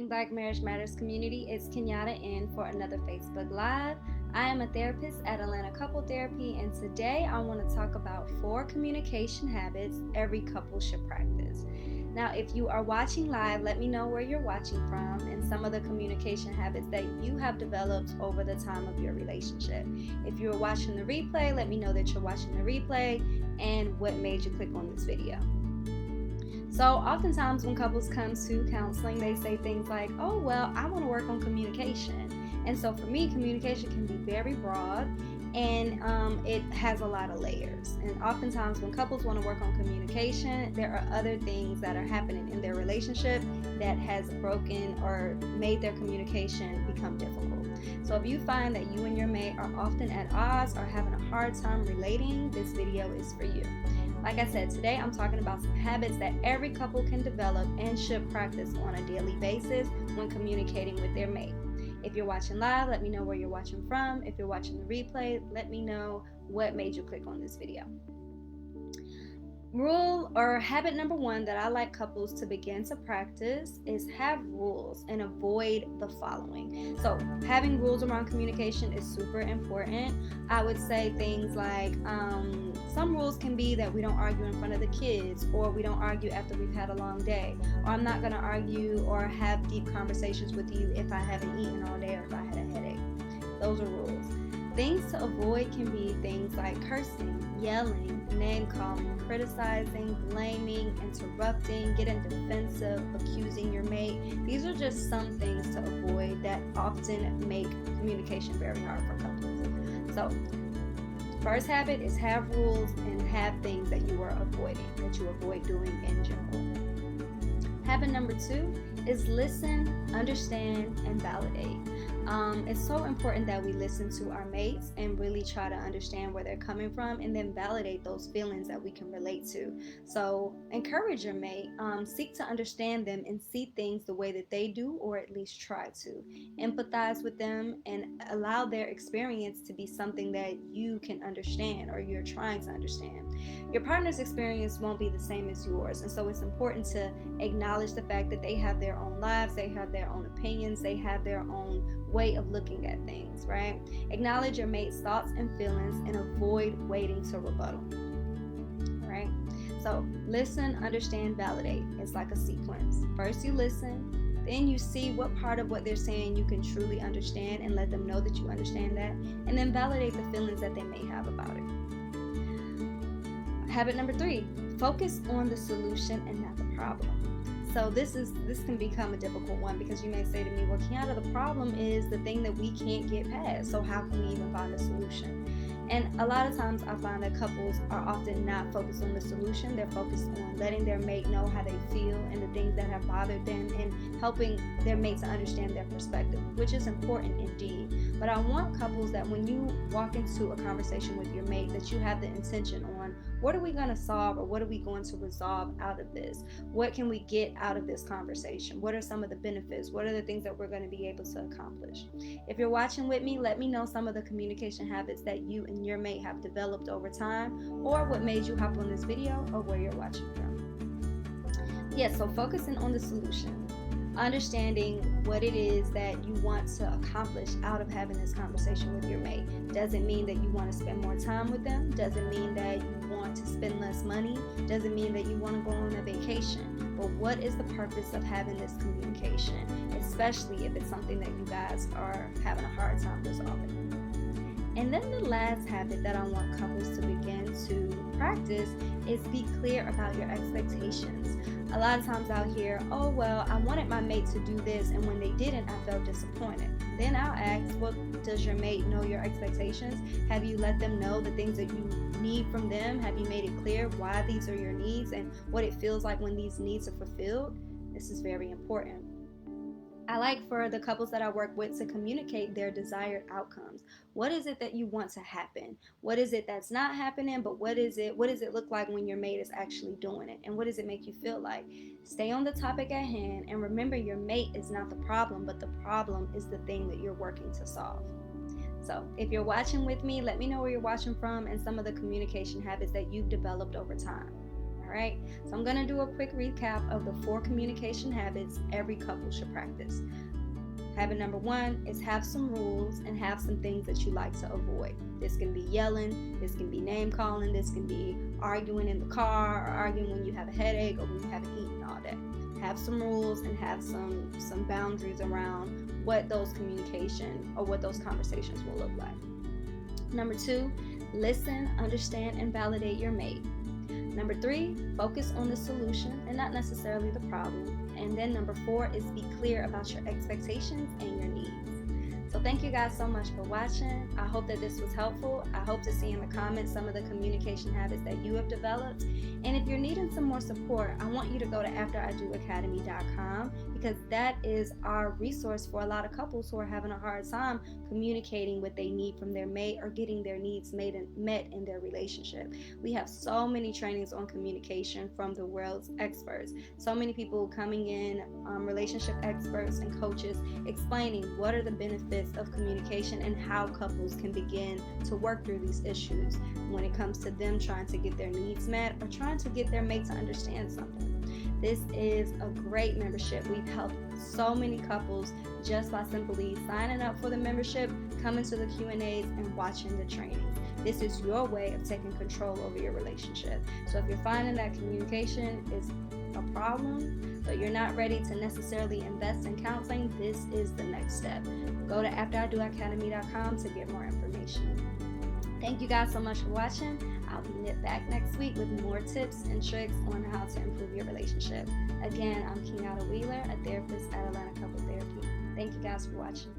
evening, Black Marriage Matters community. It's Kenyatta in for another Facebook Live. I am a therapist at Atlanta Couple Therapy, and today I want to talk about 4 communication habits every couple should practice. Now, if you are watching live, let me know where you're watching from and some of the communication habits that you have developed over the time of your relationship. If you're watching the replay, let me know that you're watching the replay and what made you click on this video. So oftentimes when couples come to counseling, they say things like, oh, well, I want to work on communication. And so for me, communication can be very broad and it has a lot of layers. And oftentimes when couples want to work on communication, there are other things that are happening in their relationship that has broken or made their communication become difficult. So if you find that you and your mate are often at odds or having a hard time relating, this video is for you. Like I said, today I'm talking about some habits that every couple can develop and should practice on a daily basis when communicating with their mate. If you're watching live, let me know where you're watching from. If you're watching the replay, let me know what made you click on this video. Rule or habit number 1 that I like couples to begin to practice is have rules and avoid the following. So having rules around communication is super important. I would say things like some rules can be that we don't argue in front of the kids, or we don't argue after we've had a long day, or I'm not going to argue or have deep conversations with you if I haven't eaten all day or if I had a headache. Those are rules. Things to avoid can be things like cursing, yelling, name calling, criticizing, blaming, interrupting, getting defensive, accusing your mate. These are just some things to avoid that often make communication very hard for couples. So, first habit is have rules and have things that you are avoiding, that you avoid doing in general. Habit number 2 is listen, understand, and validate. It's so important that we listen to our mates and really try to understand where they're coming from and then validate those feelings that we can relate to. So encourage your mate, seek to understand them and see things the way that they do, or at least try to. Empathize with them and allow their experience to be something that you can understand or you're trying to understand. Your partner's experience won't be the same as yours, and so it's important to acknowledge the fact that they have their own lives, they have their own opinions, they have their own way of looking at things, right? Acknowledge your mate's thoughts and feelings and avoid waiting to rebuttal, right? So listen, understand, validate. It's like a sequence. First you listen, then you see what part of what they're saying you can truly understand and let them know that you understand that, and then validate the feelings that they may have about it. Habit number 3, focus on the solution and not the problem. So this can become a difficult one because you may say to me, well, Kiana, the problem is the thing that we can't get past. So how can we even find a solution? And a lot of times I find that couples are often not focused on the solution. They're focused on letting their mate know how they feel and the things that have bothered them and helping their mate to understand their perspective, which is important indeed. But I want couples that when you walk into a conversation with your mate, that you have the intention on what are we going to solve or what are we going to resolve out of this? What can we get out of this conversation? What are some of the benefits? What are the things that we're going to be able to accomplish? If you're watching with me, let me know some of the communication habits that you and your mate have developed over time, or what made you hop on this video, or where you're watching from. Yes, so focusing on the solution, understanding what it is that you want to accomplish out of having this conversation with your mate. Doesn't mean that you want to spend more time with them, doesn't mean that you want to spend less money, doesn't mean that you want to go on a vacation, but what is the purpose of having this communication, especially if it's something that you guys are having a hard time resolving. And then the last habit that I want couples to begin to practice is be clear about your expectations. A lot of times I'll hear, oh, well, I wanted my mate to do this, and when they didn't, I felt disappointed. Then I'll ask, well, does your mate know your expectations? Have you let them know the things that you need from them? Have you made it clear why these are your needs and what it feels like when these needs are fulfilled? This is very important. I like for the couples that I work with to communicate their desired outcomes. What is it that you want to happen? What is it that's not happening, but what does it look like when your mate is actually doing it? And what does it make you feel like? Stay on the topic at hand and remember your mate is not the problem, but the problem is the thing that you're working to solve. So if you're watching with me, let me know where you're watching from and some of the communication habits that you've developed over time. All All right, so I'm going to do a quick recap of the 4 communication habits every couple should practice. Habit number 1 is have some rules and have some things that you like to avoid. This can be yelling, this can be name calling, this can be arguing in the car, or arguing when you have a headache or when you haven't eaten all day. Have some rules and have some boundaries around what those communication or what those conversations will look like. Number 2, listen, understand, and validate your mate. Number 3, focus on the solution and not necessarily the problem. And then number 4 is be clear about your expectations and your needs. So thank you guys so much for watching. I hope that this was helpful. I hope to see in the comments some of the communication habits that you have developed. And if you're needing some more support, I want you to go to afteridoacademy.com, because that is our resource for a lot of couples who are having a hard time communicating what they need from their mate or getting their needs met in their relationship. We have so many trainings on communication from the world's experts. So many people coming in, relationship experts and coaches, explaining what are the benefits of communication and how couples can begin to work through these issues when it comes to them trying to get their needs met or trying to get their mate to understand something. This is a great membership. We've helped so many couples just by simply signing up for the membership, coming to the Q&As, and watching the trainings. This is your way of taking control over your relationship. So if you're finding that communication is a problem, but you're not ready to necessarily invest in counseling, this is the next step. Go to afteridoacademy.com to get more information. Thank you guys so much for watching. I'll be back next week with more tips and tricks on how to improve your relationship. Again, I'm Kenyatta Wheeler, a therapist at Atlanta Couple Therapy. Thank you guys for watching.